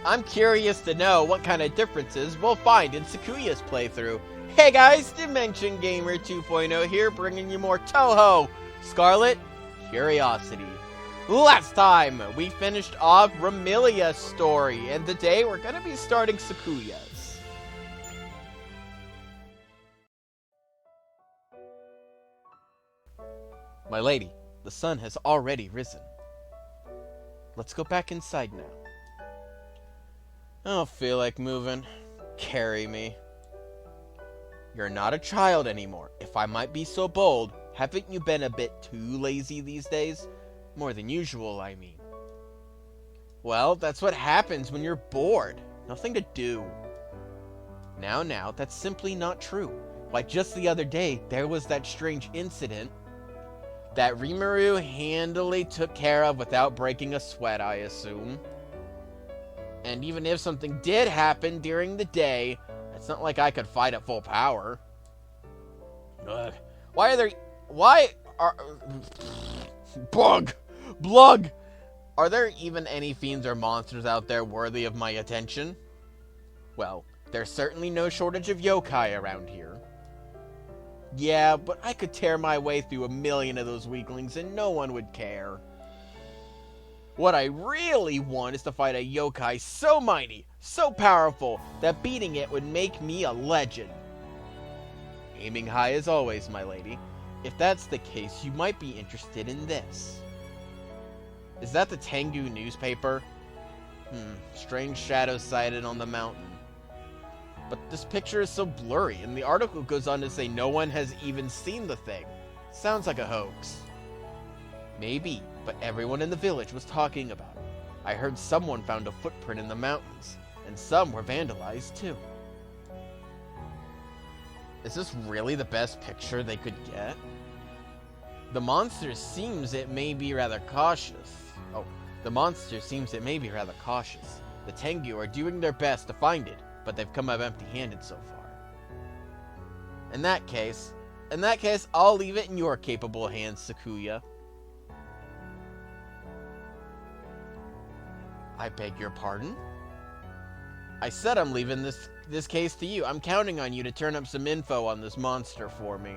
I'm curious to know what kind of differences we'll find in Sakuya's playthrough. Hey guys, Dimension Gamer 2.0 here, bringing you more Touhou, Scarlet, Curiosity. Last time, we finished off Ramilia's story, and today we're going to be starting Sakuya's. My lady, the sun has already risen. Let's go back inside now. I don't feel like moving. Carry me. You're not a child anymore. If I might be so bold, haven't you been a bit too lazy these days? More than usual, I mean. Well, that's what happens when you're bored. Nothing to do. Now, that's simply not true. Like just the other day, there was that strange incident that Rimuru handily took care of without breaking a sweat, I assume. And even if something did happen during the day, it's not like I could fight at full power. Ugh. Blug! Are there even any fiends or monsters out there worthy of my attention? Well, there's certainly no shortage of yokai around here. Yeah, but I could tear my way through 1,000,000 of those weaklings and no one would care. What I really want is to fight a yokai so mighty, so powerful, that beating it would make me a legend. Aiming high as always, my lady. If that's the case, you might be interested in this. Is that the Tengu newspaper? Strange shadows sighted on the mountain. But this picture is so blurry, and the article goes on to say no one has even seen the thing. Sounds like a hoax. Maybe, but everyone in the village was talking about it. I heard someone found a footprint in the mountains, and some were vandalized too. Is this really the best picture they could get? The monster seems it may be rather cautious. The Tengu are doing their best to find it, but they've come up empty-handed so far. In that case, I'll leave it in your capable hands, Sakuya. I beg your pardon? I said I'm leaving this case to you. I'm counting on you to turn up some info on this monster for me.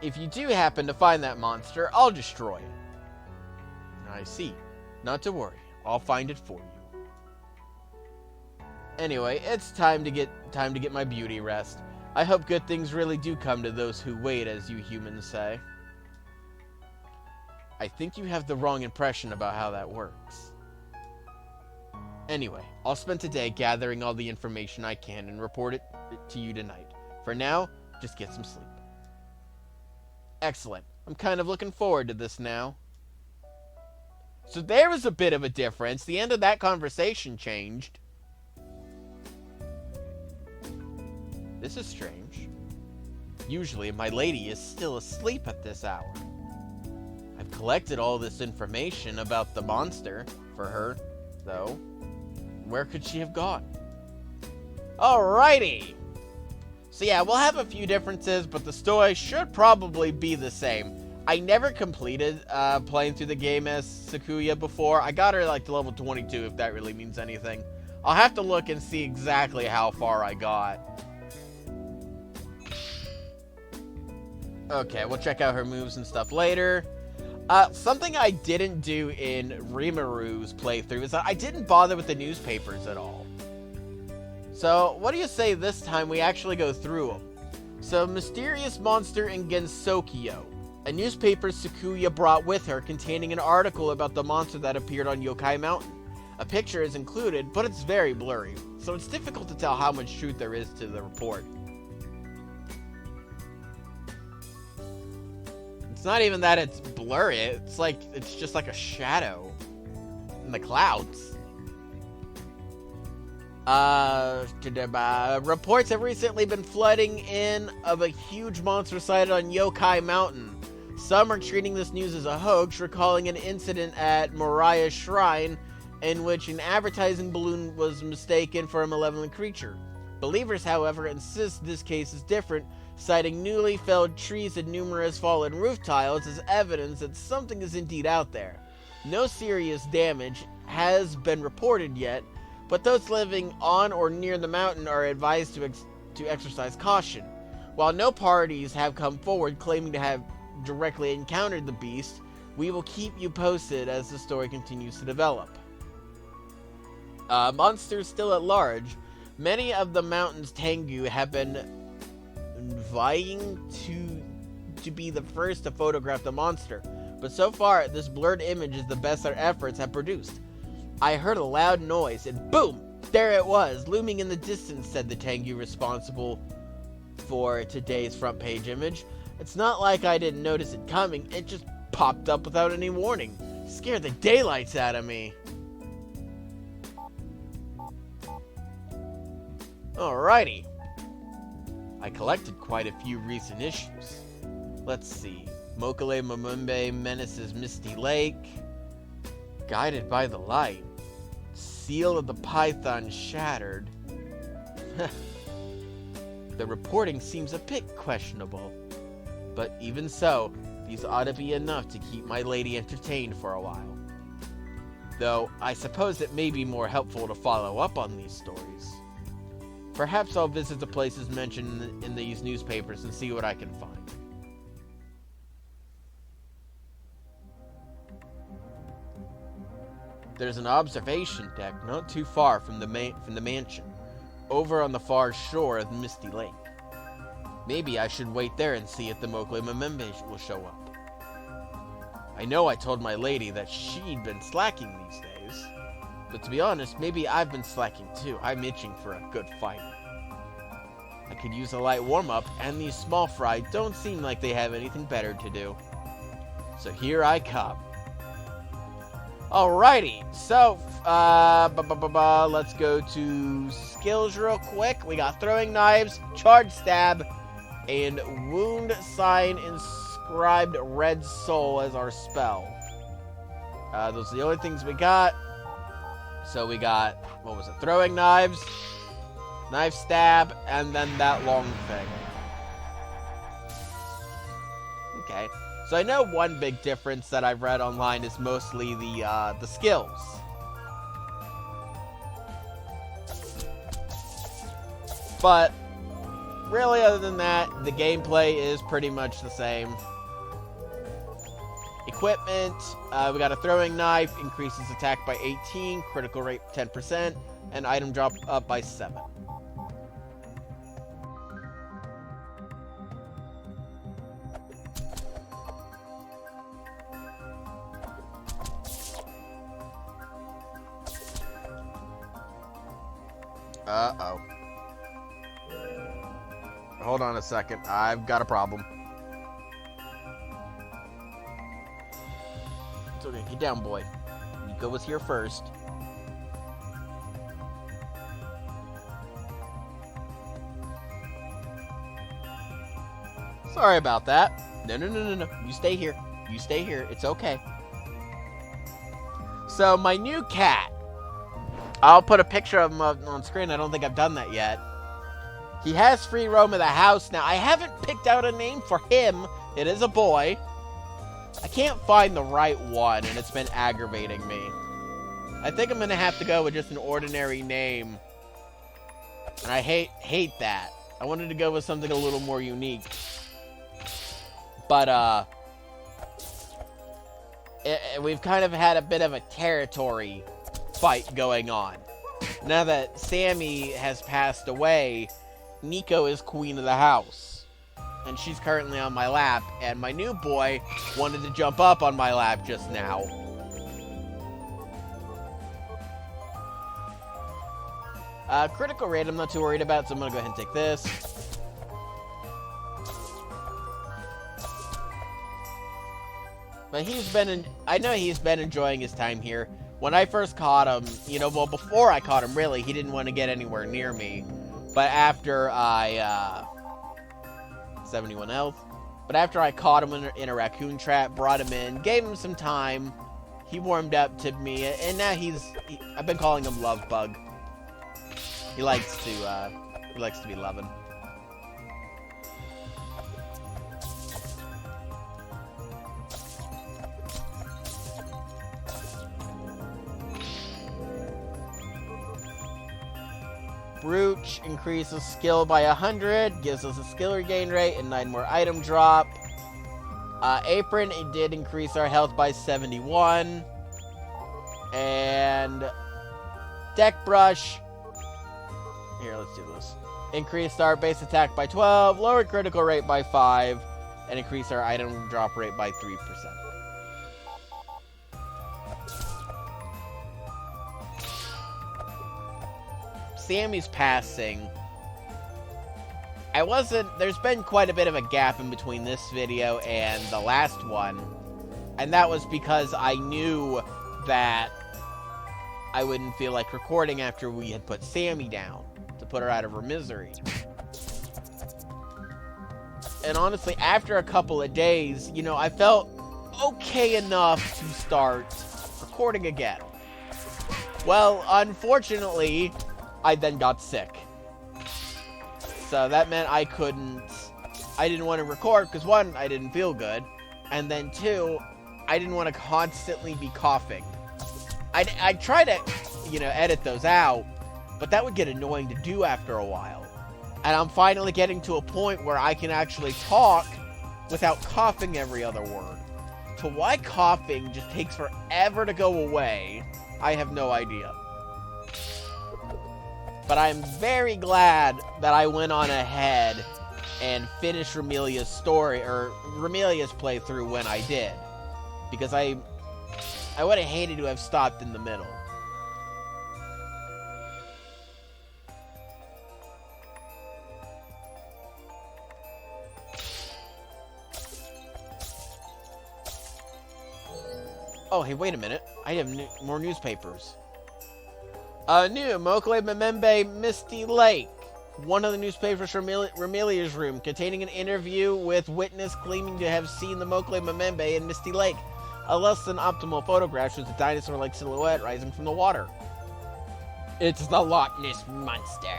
If you do happen to find that monster, I'll destroy it. I see. Not to worry. I'll find it for you. Anyway, it's time to get my beauty rest. I hope good things really do come to those who wait, as you humans say. I think you have the wrong impression about how that works. Anyway, I'll spend today gathering all the information I can and report it to you tonight. For now, just get some sleep. Excellent. I'm kind of looking forward to this now. So there was a bit of a difference. The end of that conversation changed. This is strange. Usually, my lady is still asleep at this hour. I've collected all this information about the monster for her, though. Where could she have gone? Alrighty! So yeah, we'll have a few differences, but the story should probably be the same. I never completed playing through the game as Sakuya before. I got her like to level 22, if that really means anything. I'll have to look and see exactly how far I got. Okay, we'll check out her moves and stuff later. Something I didn't do in Rimuru's playthrough is that I didn't bother with the newspapers at all. So, what do you say this time we actually go through them? So, mysterious monster in Gensokyo. A newspaper Sakuya brought with her containing an article about the monster that appeared on Yokai Mountain. A picture is included, but it's very blurry, so it's difficult to tell how much truth there is to the report. It's not even that it's blurry, it's just like a shadow in the clouds. Reports have recently been flooding in of a huge monster sighted on Yokai Mountain. Some are treating this news as a hoax, recalling an incident at Moriah's shrine in which an advertising balloon was mistaken for a malevolent creature. Believers, however, insist this case is different, citing newly felled trees and numerous fallen roof tiles as evidence that something is indeed out there. No serious damage has been reported yet, but those living on or near the mountain are advised to exercise caution. While no parties have come forward claiming to have directly encountered the beast, we will keep you posted as the story continues to develop. Monsters still at large. Many of the mountain's Tengu have been vying to be the first to photograph the monster, but so far this blurred image is the best their efforts have produced. I heard a loud noise, and boom! There it was, looming in the distance, said the Tengu responsible for today's front page image. It's not like I didn't notice it coming, it just popped up without any warning. Scared the daylights out of me. Alrighty. I collected quite a few recent issues. Let's see. Mokale Momembe menaces Misty Lake. Guided by the Light. Seal of the Python shattered. The reporting seems a bit questionable. But even so, these ought to be enough to keep my lady entertained for a while. Though, I suppose it may be more helpful to follow up on these stories. Perhaps I'll visit the places mentioned in these newspapers and see what I can find. There's an observation deck not too far from the mansion, over on the far shore of Misty Lake. Maybe I should wait there and see if the Mokle Memembe will show up. I know I told my lady that she'd been slacking these days, but to be honest, maybe I've been slacking too. I'm itching for a good fight. I could use a light warm-up, and these small fry don't seem like they have anything better to do. So here I come. Alrighty, so, let's go to skills real quick. We got throwing knives, charge stab, and wound sign inscribed red soul as our spell. Those are the only things we got. So we got, what was it, throwing knives, knife stab, and then that long thing. Okay. So I know one big difference that I've read online is mostly the skills. But really, other than that, the gameplay is pretty much the same. Equipment, we got a throwing knife, increases attack by 18, critical rate 10%, and item drop up by 7. Uh-oh. Hold on a second. I've got a problem. It's okay. Get down, boy. Nico was here first. Sorry about that. No. You stay here. You stay here. It's okay. So, my new cat. I'll put a picture of him on screen. I don't think I've done that yet. He has free roam of the house. Now, I haven't picked out a name for him. It is a boy. I can't find the right one, and it's been aggravating me. I think I'm going to have to go with just an ordinary name. And I hate that. I wanted to go with something a little more unique. But, we've kind of had a bit of a territory fight going on. Now that Sammy has passed away, Nico is queen of the house. And she's currently on my lap, and my new boy wanted to jump up on my lap just now. Critical rate I'm not too worried about, so I'm gonna go ahead and take this. But I know he's been enjoying his time here. When I first caught him, well, before I caught him, really, he didn't want to get anywhere near me. But after 71 health. But after I caught him in a raccoon trap, brought him in, gave him some time, he warmed up to me, and now I've been calling him Love Bug. He likes to be loving. Brooch increases skill by 100, gives us a skill regain rate and 9 more item drop. Apron, it did increase our health by 71. And Deck Brush, here, let's do this. Increased our base attack by 12, lowered critical rate by 5, and increased our item drop rate by 3%. Sammy's passing. There's been quite a bit of a gap in between this video and the last one. And that was because I knew that I wouldn't feel like recording after we had put Sammy down to put her out of her misery. And honestly, after a couple of days, I felt okay enough to start recording again. Well, unfortunately, I then got sick. So that meant I didn't want to record because 1, I didn't feel good. And then 2, I didn't want to constantly be coughing. I'd try to, edit those out, but that would get annoying to do after a while. And I'm finally getting to a point where I can actually talk without coughing every other word. So why coughing just takes forever to go away, I have no idea. But I'm very glad that I went on ahead and finished Remelia's story, or Remelia's playthrough when I did. Because I would have hated to have stopped in the middle. Oh, hey, wait a minute. I have more newspapers. New, Mokle Memembe Misty Lake. One of the newspapers from Remelia's room, containing an interview with witness claiming to have seen the Mokle Memembe in Misty Lake. A less than optimal photograph shows a dinosaur-like silhouette rising from the water. It's the Loch Ness Monster.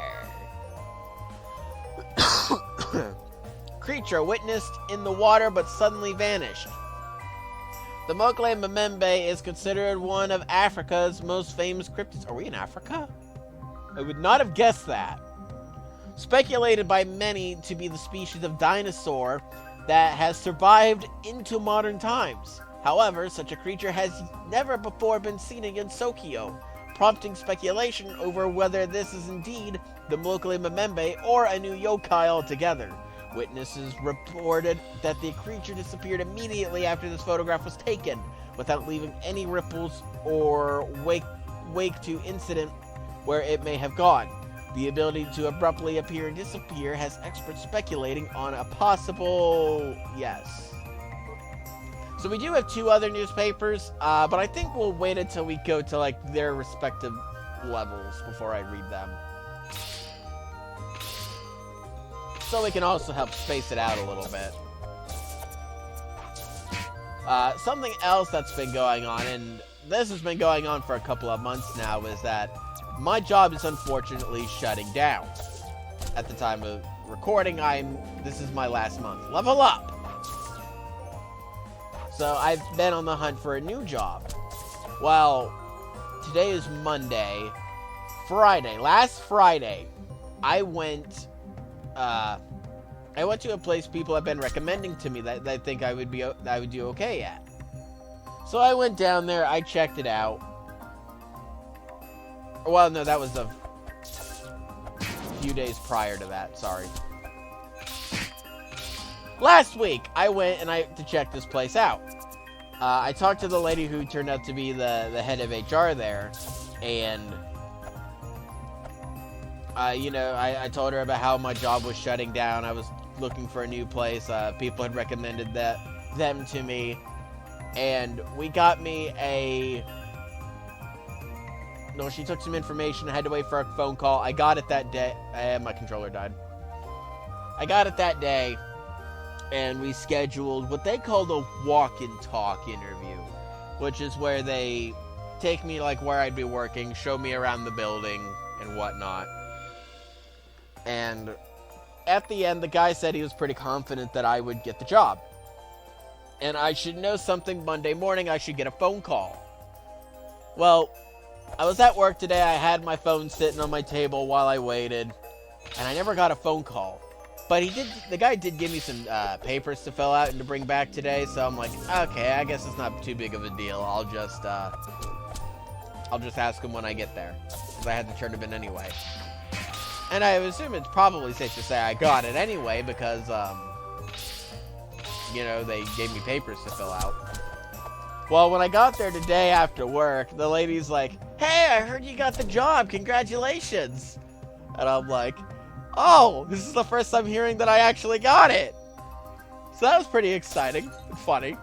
Creature witnessed in the water but suddenly vanished. The Mokle Memembe is considered one of Africa's most famous cryptids. Are we in Africa? I would not have guessed that. Speculated by many to be the species of dinosaur that has survived into modern times. However, such a creature has never before been seen in Tokyo, prompting speculation over whether this is indeed the Mokle Memembe or a new yokai altogether. Witnesses reported that the creature disappeared immediately after this photograph was taken, without leaving any ripples or wake to incident where it may have gone. The ability to abruptly appear and disappear has experts speculating on a possible yes. So we do have 2 other newspapers, but I think we'll wait until we go to their respective levels before I read them. So we can also help space it out a little bit. Something else that's been going on, and this has been going on for a couple of months now, is that my job is unfortunately shutting down. At the time of recording, this is my last month. Level up! So I've been on the hunt for a new job. Well, today is Monday. Last Friday, I went to a place people have been recommending to me that I think I would do okay at. So I went down there, I checked it out. Well, no, that was a few days prior to that, sorry. Last week, I went to check this place out. I talked to the lady who turned out to be the head of HR there, and I told her about how my job was shutting down. I was looking for a new place. People had recommended them to me, and we got me No, she took some information. I had to wait for a phone call. I got it that day. My controller died. I got it that day, and we scheduled what they called a walk-and-talk interview, which is where they take me where I'd be working, show me around the building and whatnot. And at the end, the guy said he was pretty confident that I would get the job. And I should know something Monday morning, I should get a phone call. Well, I was at work today, I had my phone sitting on my table while I waited, and I never got a phone call. But the guy did give me some papers to fill out and to bring back today, so I'm like, okay, I guess it's not too big of a deal. I'll just ask him when I get there, because I had to turn him in anyway. And I assume it's probably safe to say I got it anyway, because, you know, they gave me papers to fill out. Well, when I got there today after work, the lady's like, hey, I heard you got the job, congratulations. And I'm like, oh, this is the first time hearing that I actually got it. So that was pretty exciting and funny.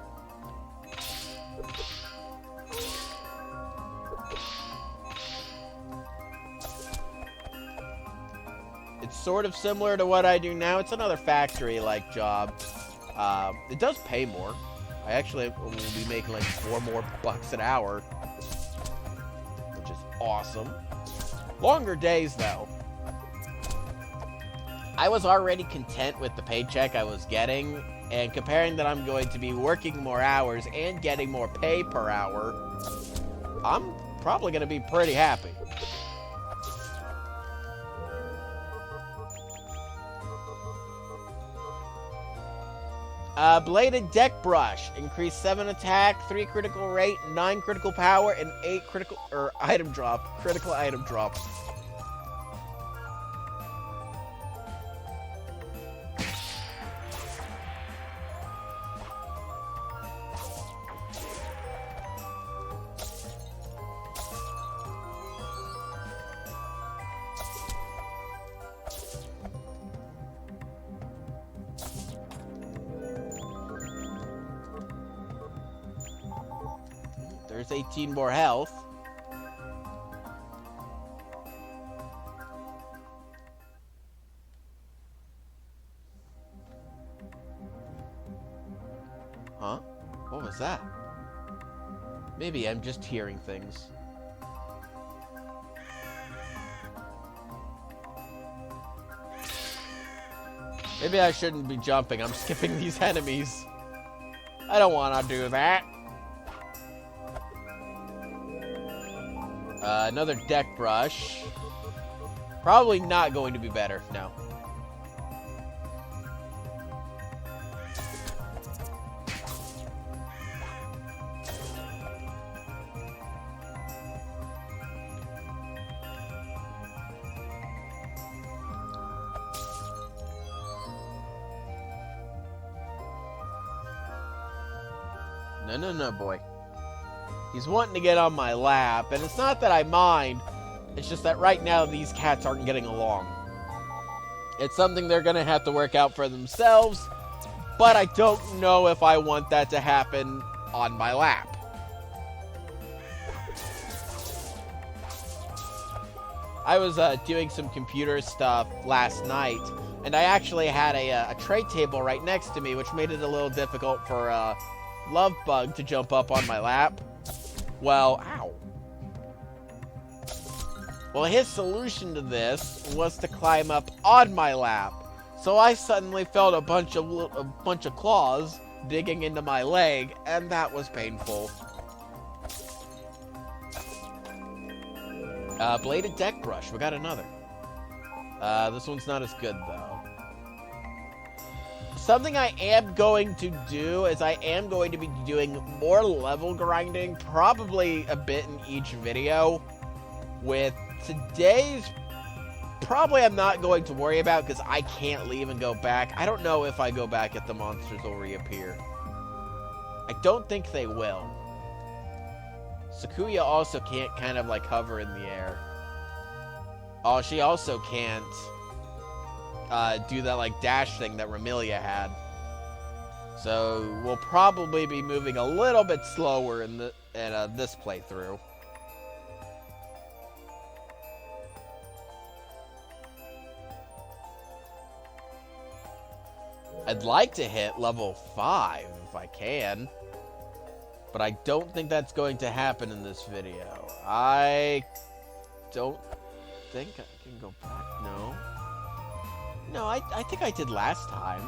It's sort of similar to what I do now. It's another factory-like job. It does pay more. I actually will be making like $4 more an hour, which is awesome. Longer days, though. I was already content with the paycheck I was getting, and comparing that I'm going to be working more hours and getting more pay per hour, I'm probably going to be pretty happy. Bladed Deck Brush. Increase 7 attack, 3 critical rate, 9 critical power, and 8 critical item drop. Critical item drop. There's 18 more health. Huh? What was that? Maybe I'm just hearing things. Maybe I shouldn't be jumping. I'm skipping these enemies. I don't want to do that. Another deck brush. Probably not going to be better. No. No, boy. He's wanting to get on my lap, and it's not that I mind, it's just that right now these cats aren't getting along. It's something they're going to have to work out for themselves, but I don't know if I want that to happen on my lap. I was doing some computer stuff last night, and I actually had a tray table right next to me, which made it a little difficult for Love Bug to jump up on my lap. Well, ow. Well, his solution to this was to climb up on my lap. So I suddenly felt a bunch of claws digging into my leg, and that was painful. Bladed Deck Brush. We got another. This one's not as good, though. Something I am going to do is I am going to be doing more level grinding, probably a bit in each video. With today's, probably I'm not going to worry about because I can't leave and go back. I don't know if I go back if the monsters will reappear. I don't think they will. Sakuya also can't kind of like hover in the air. Oh, she also can't do that like dash thing that Remilia had. So we'll probably be moving a little bit slower in this playthrough. I'd like to hit level 5 if I can, but I don't think that's going to happen in this video. I don't think I can go back. No. No, I think I did last time.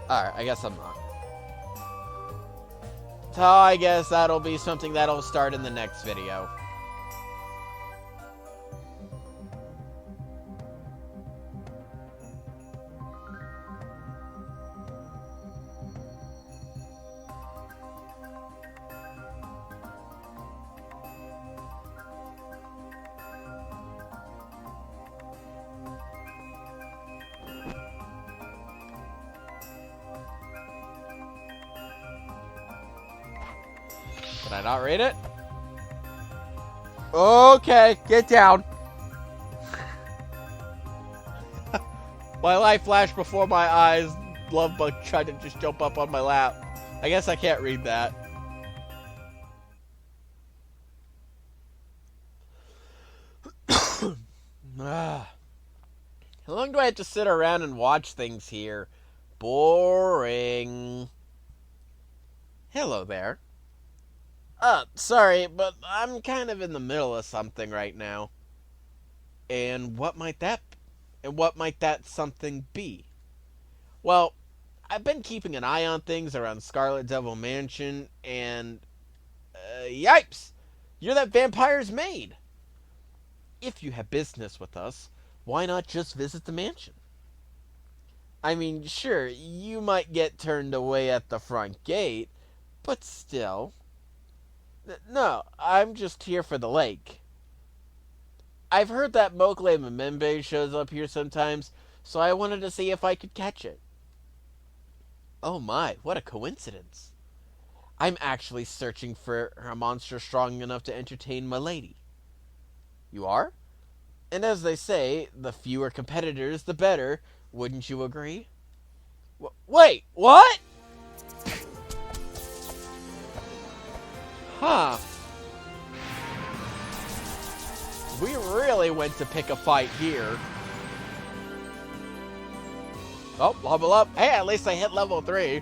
Alright, I guess I'm not. So I guess that'll be something that'll start in the next video. Did I not read it? Okay, get down. My life flashed before my eyes. Love bug tried to just jump up on my lap. I guess I can't read that. How long do I have to sit around and watch things here? Boring. Hello there. Sorry, but I'm kind of in the middle of something right now. And what might that something be? Well, I've been keeping an eye on things around Scarlet Devil Mansion, and yipes! You're that vampire's maid. If you have business with us, why not just visit the mansion? I mean, sure, you might get turned away at the front gate, but still. No, I'm just here for the lake. I've heard that Mokle Memembe shows up here sometimes, so I wanted to see if I could catch it. Oh my, what a coincidence. I'm actually searching for a monster strong enough to entertain my lady. You are? And as they say, the fewer competitors, the better. Wouldn't you agree? Wait, what? Huh. We really went to pick a fight here. Oh, level up. Hey, at least I hit level 3.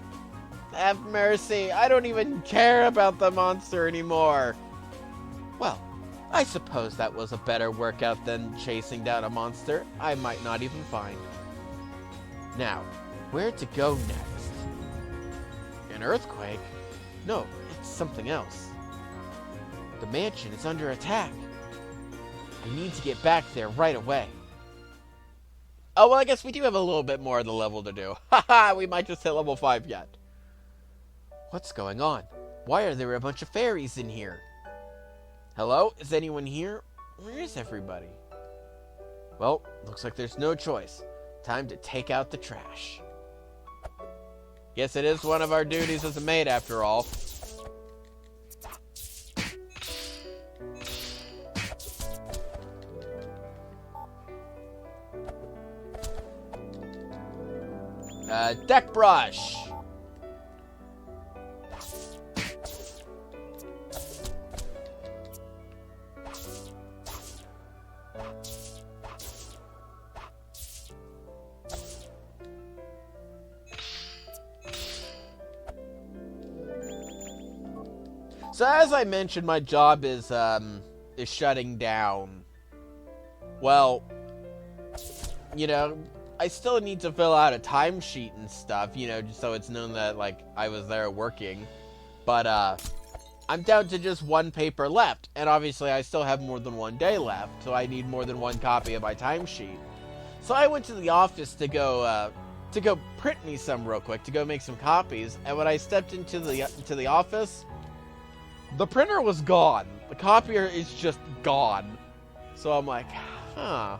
Have mercy. I don't even care about the monster anymore. Well, I suppose that was a better workout than chasing down a monster I might not even find. Now, where to go next? An earthquake? No, it's something else. The mansion is under attack. I need to get back there right away. Oh, well, I guess we do have a little bit more of the level to do. Haha, we might just hit level 5 yet. What's going on? Why are there a bunch of fairies in here? Hello? Is anyone here? Where is everybody? Well, looks like there's no choice. Time to take out the trash. Guess it is one of our duties as a maid after all. Deck brush. So as I mentioned, my job is shutting down. Well, you know, I still need to fill out a timesheet and stuff, you know, just so it's known that, like, I was there working. But, I'm down to just one paper left, and obviously I still have more than one day left, so I need more than one copy of my timesheet. So I went to the office to go print me some real quick, to go make some copies, and when I stepped into the office, the printer was gone. The copier is just gone. So I'm like, huh.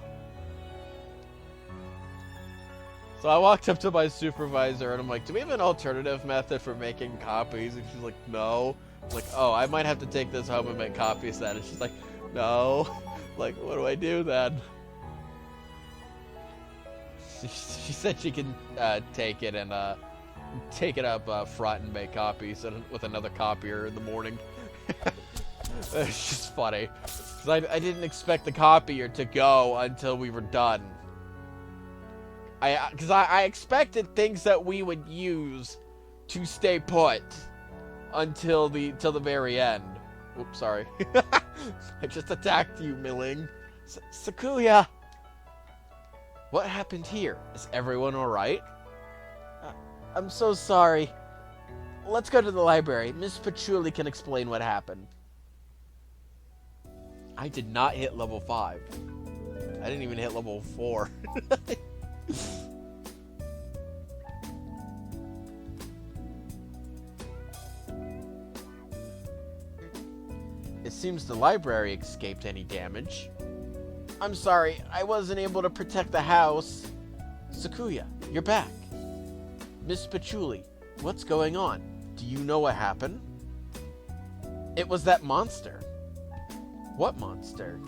So I walked up to my supervisor and I'm like, do we have an alternative method for making copies? And she's like, no. I'm like, oh, I might have to take this home and make copies then. And she's like, no. Like, what do I do then? She said she can take it and take it up front and make copies with another copier in the morning. It's just funny. Because I didn't expect the copier to go until we were done. Because I expected things that we would use to stay put until the very end. Oops, sorry. I just attacked you, Milling. Sakuya! What happened here? Is everyone alright? I'm so sorry. let's go to the library. Miss Patchouli can explain what happened. I did not hit level 5. I didn't even hit level 4. It seems the library escaped any damage. I'm sorry, I wasn't able to protect the house. Sakuya, you're back. Miss Patchouli, what's going on? Do you know what happened? It was that monster. What monster?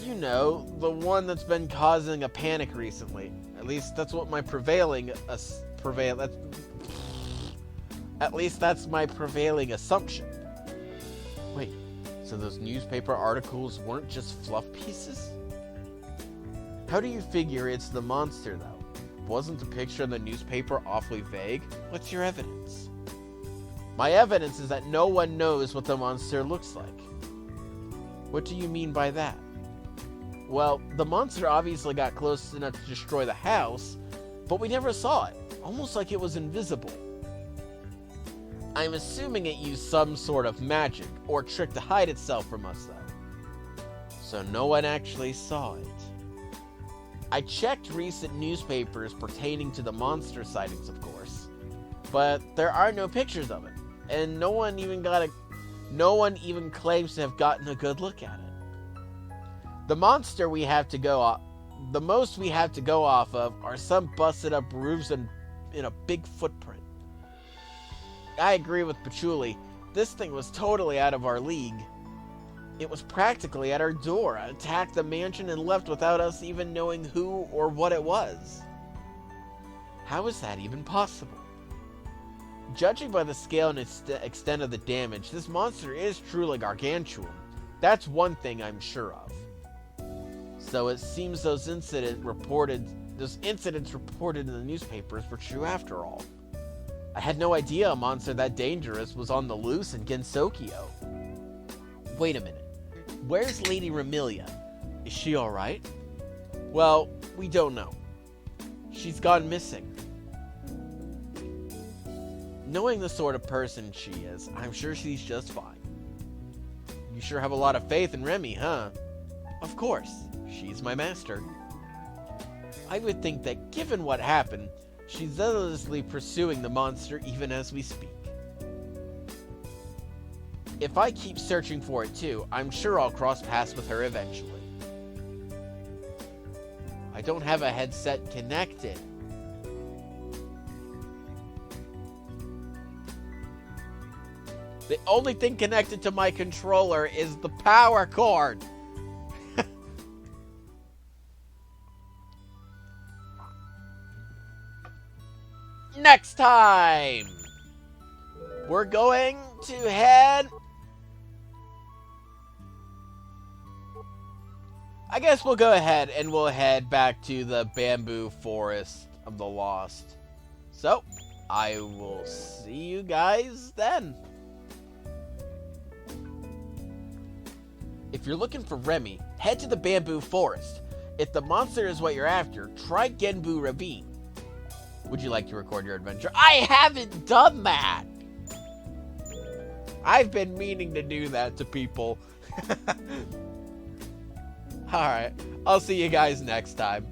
You know, the one that's been causing a panic recently. At least that's what my At least that's my prevailing assumption. Wait, so those newspaper articles weren't just fluff pieces? How do you figure it's the monster, though? Wasn't the picture in the newspaper awfully vague? What's your evidence? My evidence is that no one knows what the monster looks like. What do you mean by that? Well, the monster obviously got close enough to destroy the house, but we never saw it, almost like it was invisible. I'm assuming it used some sort of magic or trick to hide itself from us, though. So no one actually saw it. I checked recent newspapers pertaining to the monster sightings, of course, but there are no pictures of it, and no one even claims to have gotten a good look at it. The most we have to go off of are some busted up roofs and in a big footprint. I agree with Patchouli. This thing was totally out of our league. It was practically at our door, attacked the mansion and left without us even knowing who or what it was. How is that even possible? Judging by the scale and extent of the damage, this monster is truly gargantuan. That's one thing I'm sure of. So it seems those incidents reported in the newspapers were true after all. I had no idea a monster that dangerous was on the loose in Gensokyo. Wait a minute. Where's Lady Remilia? Is she alright? Well, we don't know. She's gone missing. Knowing the sort of person she is, I'm sure she's just fine. You sure have a lot of faith in Remy, huh? Of course. She's my master. I would think that given what happened, she's zealously pursuing the monster even as we speak. If I keep searching for it too, I'm sure I'll cross paths with her eventually. I don't have a headset connected. The only thing connected to my controller is the power cord. Next time, we're going to head... I guess we'll go ahead and we'll head back to the bamboo forest of the lost. So, I will see you guys then. If you're looking for Remy, head to the bamboo forest. If the monster is what you're after, try Genbu Ravine. Would you like to record your adventure? I haven't done that! I've been meaning to do that to people. Alright, I'll see you guys next time.